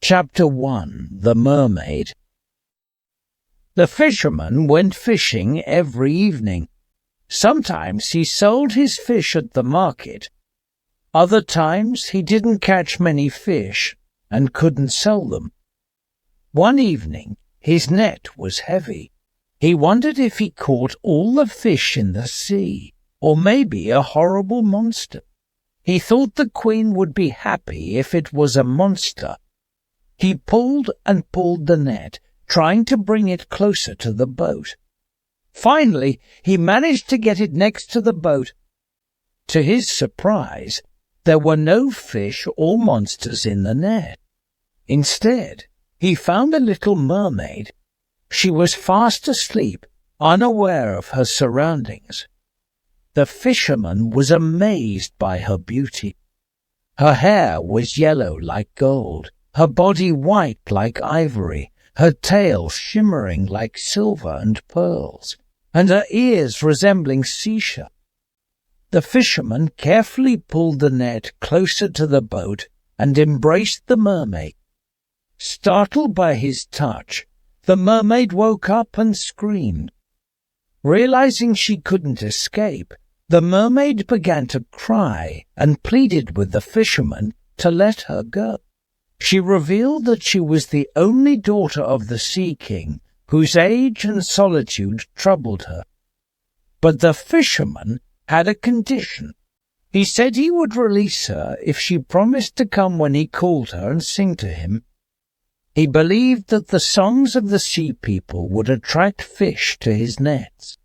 Chapter 1. The Mermaid. The fisherman went fishing every evening. Sometimes he sold his fish at the market. Other times he didn't catch many fish and couldn't sell them. One evening his net was heavy. He wondered if he caught all the fish in the sea, or maybe a horrible monster. He thought the queen would be happy if it was a monster. He pulled and pulled the net, trying to bring it closer to the boat. Finally, he managed to get it next to the boat. To his surprise, there were no fish or monsters in the net. Instead, he found a little mermaid. She was fast asleep, unaware of her surroundings. The fisherman was amazed by her beauty. Her hair was yellow like gold, her body white like ivory, her tail shimmering like silver and pearls, and her ears resembling seashells. The fisherman carefully pulled the net closer to the boat and embraced the mermaid. Startled by his touch, the mermaid woke up and screamed. Realizing she couldn't escape, the mermaid began to cry and pleaded with the fisherman to let her go. She revealed that she was the only daughter of the Sea King, whose age and solitude troubled her. But the fisherman had a condition. He said he would release her if she promised to come when he called her and sing to him. He believed that the songs of the sea people would attract fish to his nets.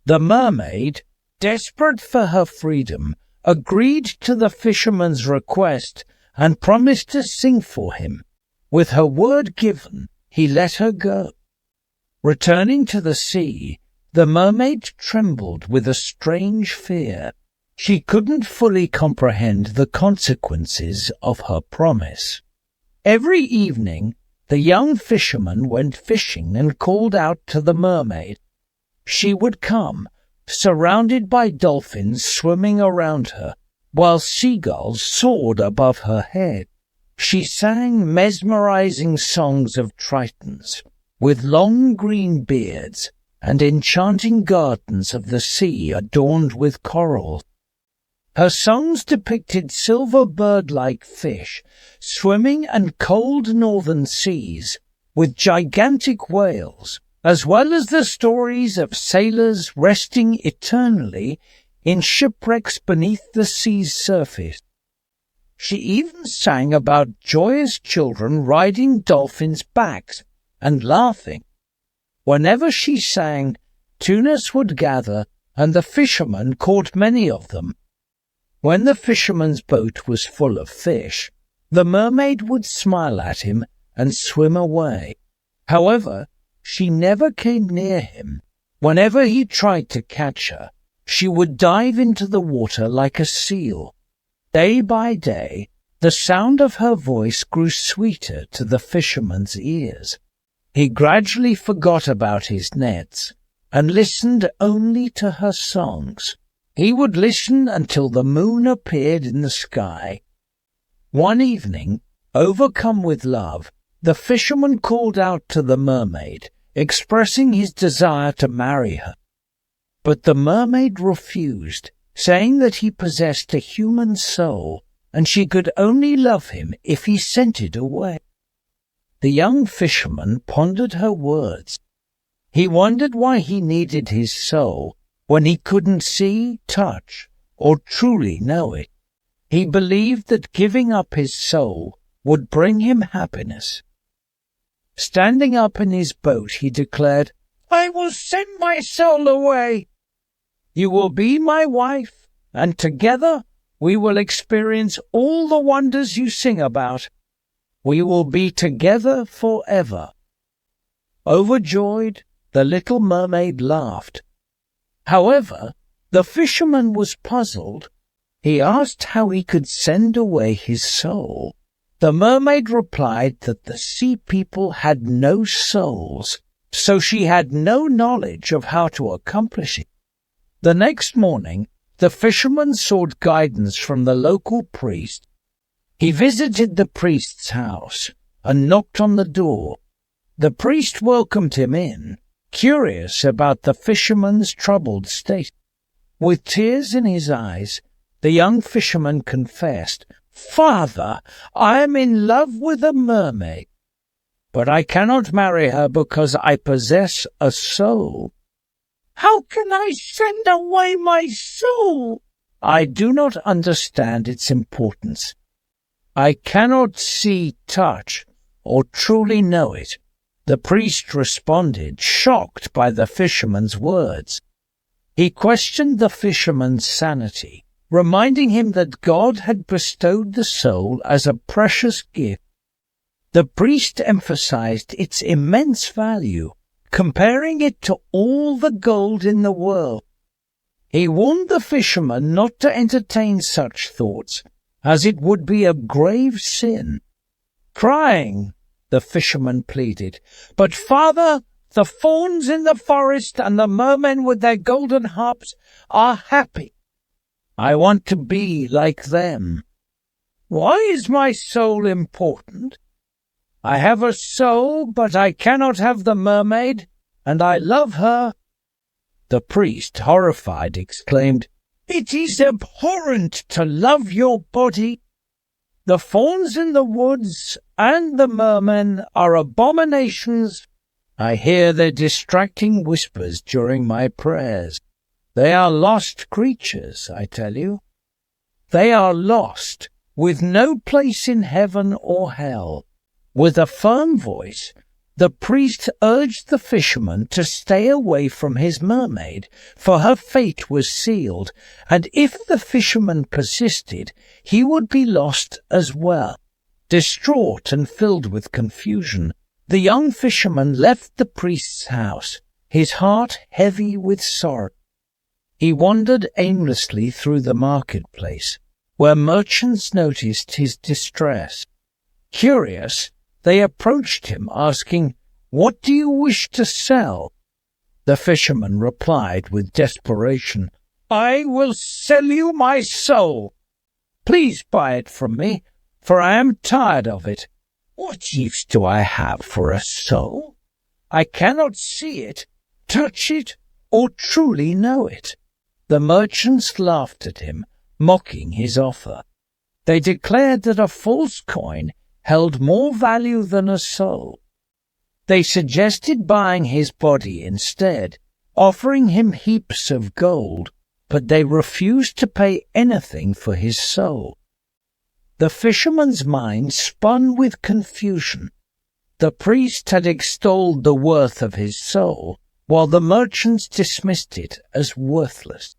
The mermaid, desperate for her freedom, agreed to the fisherman's request and promised to sing for him. With her word given, he let her go. Returning to the sea, the mermaid trembled with a strange fear. She couldn't fully comprehend the consequences of her promise. Every evening, the young fisherman went fishing and called out to the mermaid. She would come, surrounded by dolphins swimming around her, while seagulls soared above her head. She sang mesmerizing songs of tritons, with long green beards and enchanting gardens of the sea adorned with coral. Her songs depicted silver bird-like fish swimming in cold northern seas with gigantic whales, as well as the stories of sailors resting eternally in shipwrecks beneath the sea's surface. She even sang about joyous children riding dolphins' backs and laughing. Whenever she sang, tunas would gather, and the fisherman caught many of them. When the fisherman's boat was full of fish, the mermaid would smile at him and swim away. However, she never came near him. Whenever he tried to catch her, she would dive into the water like a seal. Day by day, the sound of her voice grew sweeter to the fisherman's ears. He gradually forgot about his nets and listened only to her songs. He would listen until the moon appeared in the sky. One evening, overcome with love, the fisherman called out to the mermaid, expressing his desire to marry her. But the mermaid refused, saying that he possessed a human soul, and she could only love him if he sent it away. The young fisherman pondered her words. He wondered why he needed his soul when he couldn't see, touch, or truly know it. He believed that giving up his soul would bring him happiness. Standing up in his boat, he declared, "I will send my soul away. You will be my wife, and together we will experience all the wonders you sing about. We will be together forever." Overjoyed, the little mermaid laughed. However, the fisherman was puzzled. He asked how he could send away his soul. The mermaid replied that the sea people had no souls, so she had no knowledge of how to accomplish it. The next morning, the fisherman sought guidance from the local priest. He visited the priest's house, and knocked on the door. The priest welcomed him in, curious about the fisherman's troubled state. With tears in his eyes, the young fisherman confessed, "Father, I am in love with a mermaid, but I cannot marry her because I possess a soul." "How can I send away my soul?" "I do not understand its importance. I cannot see, touch, or truly know it." The priest responded, shocked by the fisherman's words. He questioned the fisherman's sanity, reminding him that God had bestowed the soul as a precious gift. The priest emphasized its immense value, comparing it to all the gold in the world. He warned the fisherman not to entertain such thoughts, as it would be a grave sin. Crying, the fisherman pleaded, "But, Father, the fauns in the forest and the mermen with their golden harps are happy. I want to be like them. Why is my soul important? I have a soul, but I cannot have the mermaid, and I love her." The priest, horrified, exclaimed, "It is abhorrent to love your body. The fauns in the woods and the mermen are abominations. I hear their distracting whispers during my prayers. They are lost creatures, I tell you. They are lost, with no place in heaven or hell." With a firm voice, the priest urged the fisherman to stay away from his mermaid, for her fate was sealed, and if the fisherman persisted, he would be lost as well. Distraught and filled with confusion, the young fisherman left the priest's house, his heart heavy with sorrow. He wandered aimlessly through the marketplace, where merchants noticed his distress. Curious, they approached him, asking, "What do you wish to sell?" The fisherman replied with desperation, "I will sell you my soul. Please buy it from me, for I am tired of it. What use do I have for a soul? I cannot see it, touch it, or truly know it." The merchants laughed at him, mocking his offer. They declared that a false coin held more value than a soul. They suggested buying his body instead, offering him heaps of gold, but they refused to pay anything for his soul. The fisherman's mind spun with confusion. The priest had extolled the worth of his soul, while the merchants dismissed it as worthless.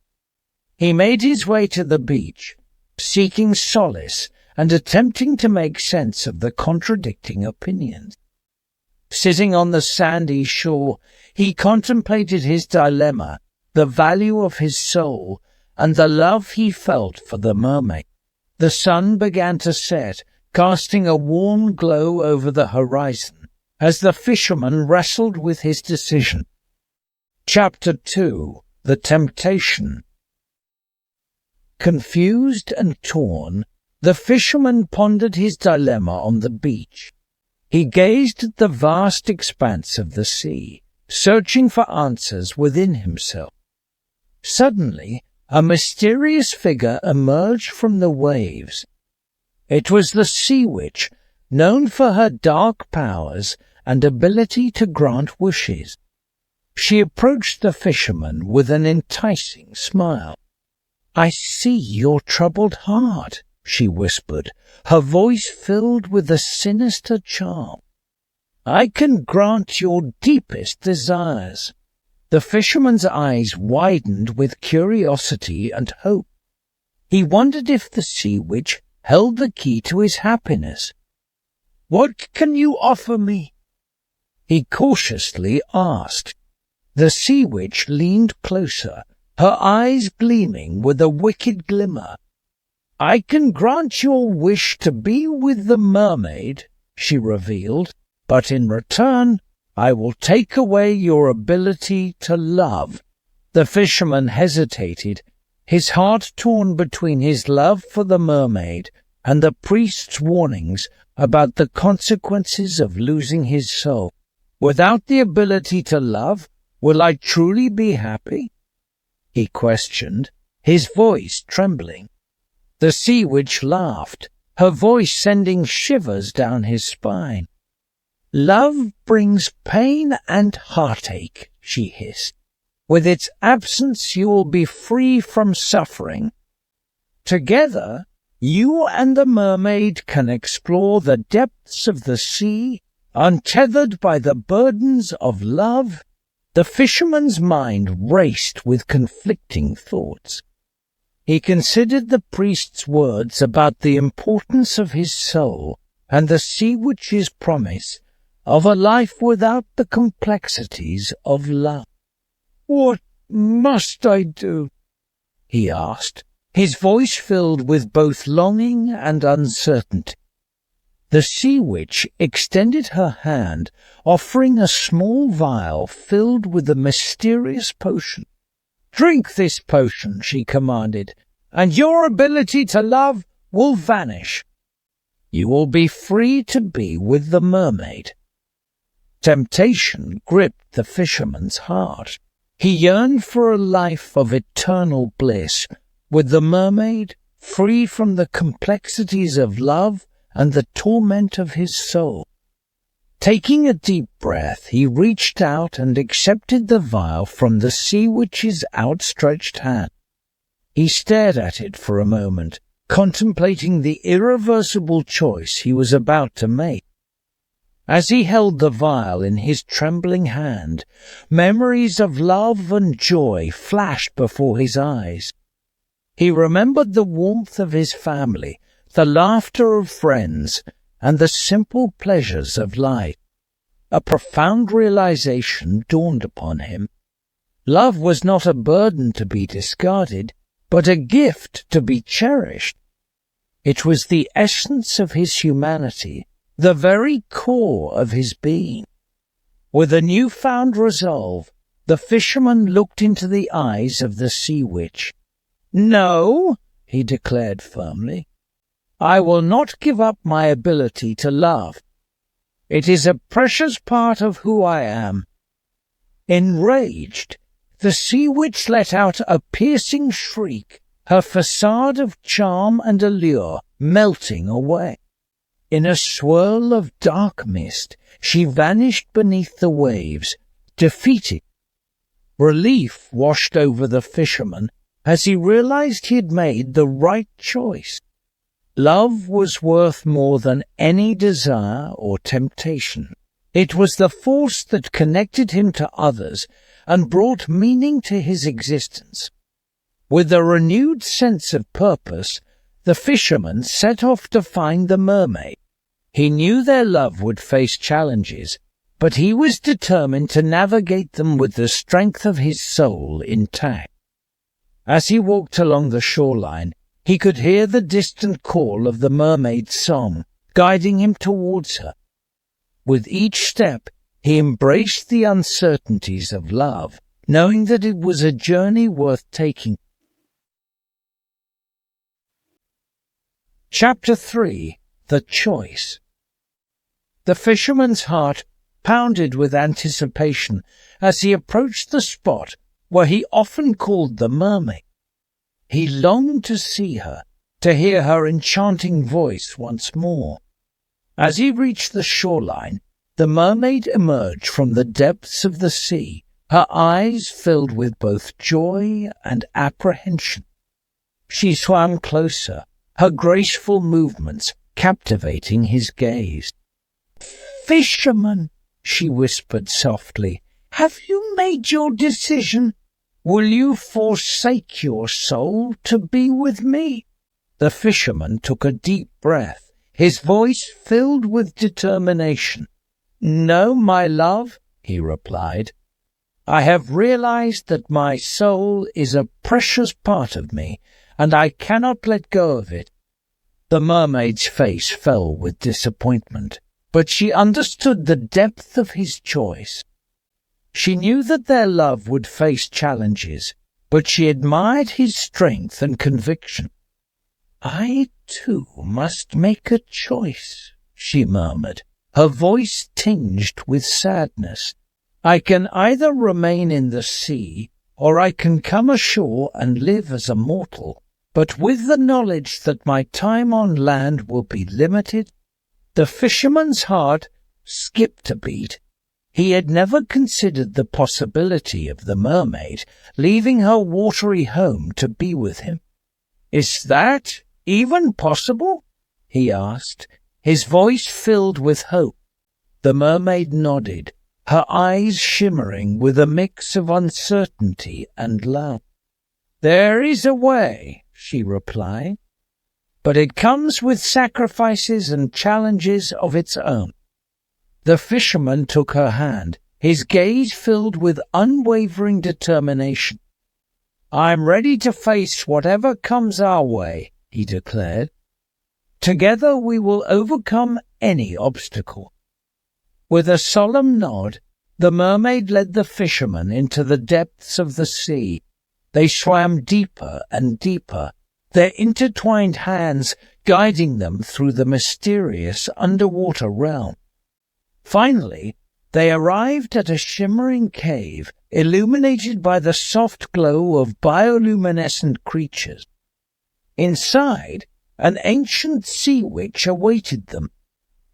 He made his way to the beach, seeking solace and attempting to make sense of the contradicting opinions. Sitting on the sandy shore, he contemplated his dilemma, the value of his soul, and the love he felt for the mermaid. The sun began to set, casting a warm glow over the horizon, as the fisherman wrestled with his decision. Chapter 2. The Temptation. Confused and torn, the fisherman pondered his dilemma on the beach. He gazed at the vast expanse of the sea, searching for answers within himself. Suddenly, a mysterious figure emerged from the waves. It was the sea witch, known for her dark powers and ability to grant wishes. She approached the fisherman with an enticing smile. "I see your troubled heart," she whispered, her voice filled with a sinister charm. "I can grant your deepest desires." The fisherman's eyes widened with curiosity and hope. He wondered if the sea witch held the key to his happiness. "What can you offer me?" he cautiously asked. The sea witch leaned closer, her eyes gleaming with a wicked glimmer. "I can grant your wish to be with the mermaid," she revealed, "but in return I will take away your ability to love." The fisherman hesitated, his heart torn between his love for the mermaid and the priest's warnings about the consequences of losing his soul. Without the ability to love, will I truly be happy? He questioned, his voice trembling. The sea witch laughed, her voice sending shivers down his spine. Love brings pain and heartache, she hissed. With its absence you will be free from suffering. Together, you and the mermaid can explore the depths of the sea, untethered by the burdens of love. The fisherman's mind raced with conflicting thoughts. He considered the priest's words about the importance of his soul and the sea witch's promise of a life without the complexities of love. "What must I do?" he asked, his voice filled with both longing and uncertainty. The sea witch extended her hand, offering a small vial filled with the mysterious potion. "Drink this potion," she commanded, "and your ability to love will vanish. You will be free to be with the mermaid." Temptation gripped the fisherman's heart. He yearned for a life of eternal bliss, with the mermaid, free from the complexities of love and the torment of his soul. Taking a deep breath, he reached out and accepted the vial from the sea witch's outstretched hand. He stared at it for a moment, contemplating the irreversible choice he was about to make. As he held the vial in his trembling hand, memories of love and joy flashed before his eyes. He remembered the warmth of his family, the laughter of friends, and the simple pleasures of life. A profound realization dawned upon him. Love was not a burden to be discarded, but a gift to be cherished. It was the essence of his humanity, the very core of his being. With a newfound resolve, the fisherman looked into the eyes of the sea witch. "No," he declared firmly, "I will not give up my ability to love. It is a precious part of who I am." Enraged, the sea witch let out a piercing shriek, her facade of charm and allure melting away. In a swirl of dark mist, she vanished beneath the waves, defeated. Relief washed over the fisherman as he realized he had made the right choice. Love was worth more than any desire or temptation. It was the force that connected him to others and brought meaning to his existence. With a renewed sense of purpose, the fisherman set off to find the mermaid. He knew their love would face challenges, but he was determined to navigate them with the strength of his soul intact. As he walked along the shoreline, he could hear the distant call of the mermaid's song, guiding him towards her. With each step, he embraced the uncertainties of love, knowing that it was a journey worth taking. Chapter 3. The Choice. The fisherman's heart pounded with anticipation as he approached the spot where he often called the mermaid. He longed to see her, to hear her enchanting voice once more. As he reached the shoreline, the mermaid emerged from the depths of the sea, her eyes filled with both joy and apprehension. She swam closer, her graceful movements captivating his gaze. "Fisherman," she whispered softly, "have you made your decision? Will you forsake your soul to be with me?" The fisherman took a deep breath, his voice filled with determination. "No, my love," he replied. "I have realized that my soul is a precious part of me, and I cannot let go of it." The mermaid's face fell with disappointment, but she understood the depth of his choice. She knew that their love would face challenges, but she admired his strength and conviction. "I, too, must make a choice," she murmured, her voice tinged with sadness. "I can either remain in the sea, or I can come ashore and live as a mortal. But with the knowledge that my time on land will be limited." The fisherman's heart skipped a beat. He had never considered the possibility of the mermaid leaving her watery home to be with him. "Is that even possible?" he asked, his voice filled with hope. The mermaid nodded, her eyes shimmering with a mix of uncertainty and love. "There is a way," she replied, "but it comes with sacrifices and challenges of its own." The fisherman took her hand, his gaze filled with unwavering determination. "I'm ready to face whatever comes our way," he declared. "Together we will overcome any obstacle." With a solemn nod, the mermaid led the fisherman into the depths of the sea. They swam deeper and deeper, their intertwined hands guiding them through the mysterious underwater realm. Finally, they arrived at a shimmering cave, illuminated by the soft glow of bioluminescent creatures. Inside, an ancient sea witch awaited them.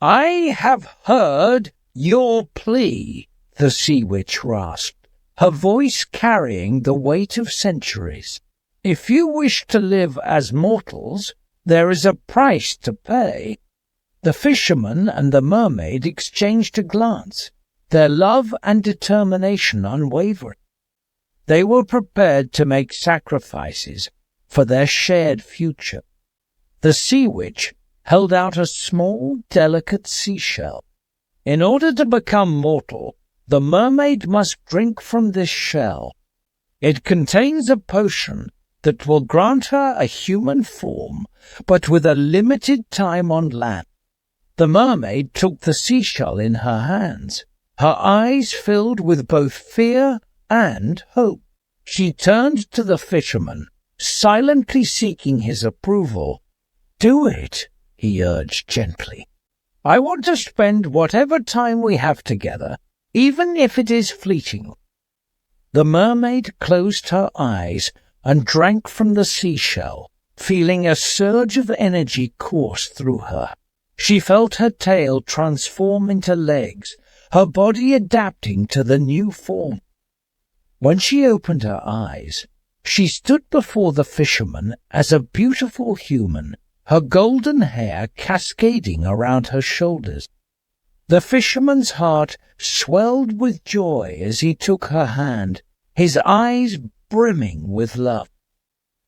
"I have heard your plea," the sea witch rasped, her voice carrying the weight of centuries. "If you wish to live as mortals, there is a price to pay." The fisherman and the mermaid exchanged a glance, their love and determination unwavering. They were prepared to make sacrifices for their shared future. The sea witch held out a small, delicate seashell. "In order to become mortal, the mermaid must drink from this shell. It contains a potion that will grant her a human form, but with a limited time on land." The mermaid took the seashell in her hands, her eyes filled with both fear and hope. She turned to the fisherman, silently seeking his approval. "Do it," he urged gently. "I want to spend whatever time we have together, even if it is fleeting." The mermaid closed her eyes and drank from the seashell, feeling a surge of energy course through her. She felt her tail transform into legs, her body adapting to the new form. When she opened her eyes, she stood before the fisherman as a beautiful human, her golden hair cascading around her shoulders. The fisherman's heart swelled with joy as he took her hand, his eyes brimming with love.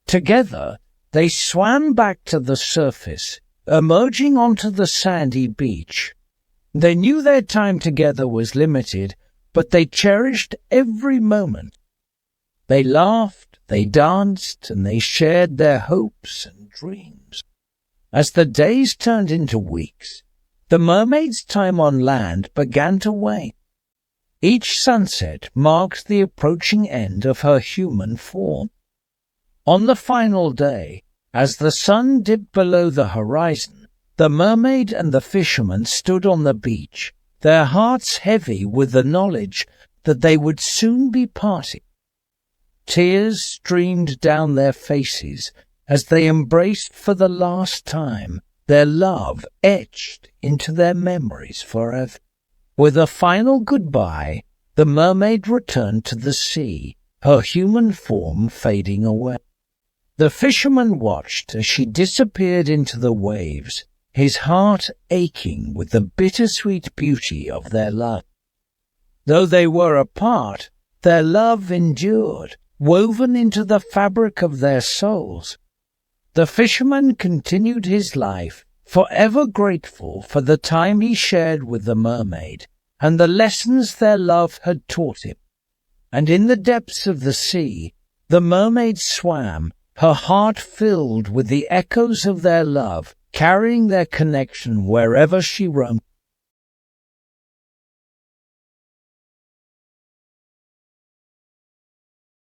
Together, they swam back to the surface, emerging onto the sandy beach. They knew their time together was limited, but they cherished every moment. They laughed, they danced, and they shared their hopes and dreams. As the days turned into weeks, the mermaid's time on land began to wane. Each sunset marked the approaching end of her human form. On the final day, as the sun dipped below the horizon, the mermaid and the fisherman stood on the beach, their hearts heavy with the knowledge that they would soon be parting. Tears streamed down their faces as they embraced for the last time, their love etched into their memories forever. With a final goodbye, the mermaid returned to the sea, her human form fading away. The fisherman watched as she disappeared into the waves, his heart aching with the bittersweet beauty of their love. Though they were apart, their love endured, woven into the fabric of their souls. The fisherman continued his life, forever grateful for the time he shared with the mermaid and the lessons their love had taught him. And in the depths of the sea, the mermaid swam, her heart filled with the echoes of their love, carrying their connection wherever she roamed.